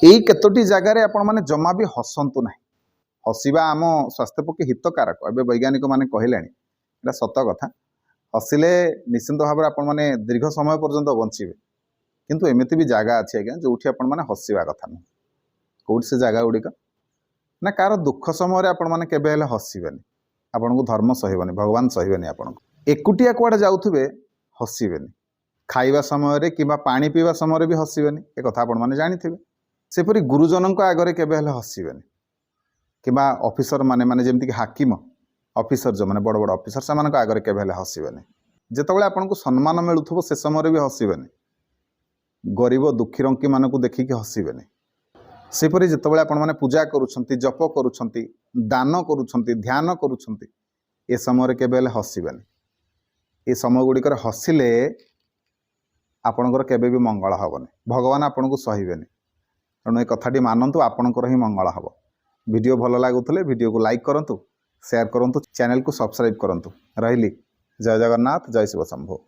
यही केतोटी जगार आपण मैंने जमा भी हसंतु ना। हसवा आम स्वास्थ्य पक्षे हितकारक ए वैज्ञानिक मैंने कहले सत कथा। हसिले निश्चिंत भाव में आपण मैंने दीर्घ समय पर्यंत बचे किंतु एमती भी जगह अच्छी आज्ञा जो आपण मैंने हसवा कथा नुह। कौट से जगह गुड़िक ना कार दुख समय आपण मैंने केबे हसबेनि आपन को धर्म सहबनी भगवान सहबेनि आपन को एकुटिया कुआडे जाउथुबे हसबेनि खाइबा समय कि पानी पीवा समय भी हसबेनि ए कथा आपण मैंने जानिथिबे। सेपरी गुरुजन आगरे केबे हसबेनि कि ऑफिसर माने माने जेमती कि हाकिम ऑफिसर जो माने बड़ बड़ ऑफिसर से आगरे केबे हसबेनि जेतेबेले आपन को सम्मान मिलुथबो से समय भी हसबेनि गरीब दुखी रंकी मान को देखिक हसबेनि। सेपरी जितेबाला आपण मैंने पूजा करुछंती जप करुछंती दान करुछंती ध्यान करुछंती ए समय केबे हसबेनि ए समय गुड़िक हसिले आपणकर केबे भी मंगल हेबनी भगवान आपन को सहबेनि। तेणु ए कथाटी मानतु आपणकर ही मंगल हम। वीडियो भल लगुले वीडियो को लाइक करंतु शेयर करंतु चैनल को सब्सक्राइब करंतु। रहिली जय जगन्नाथ जय शिव शंभु।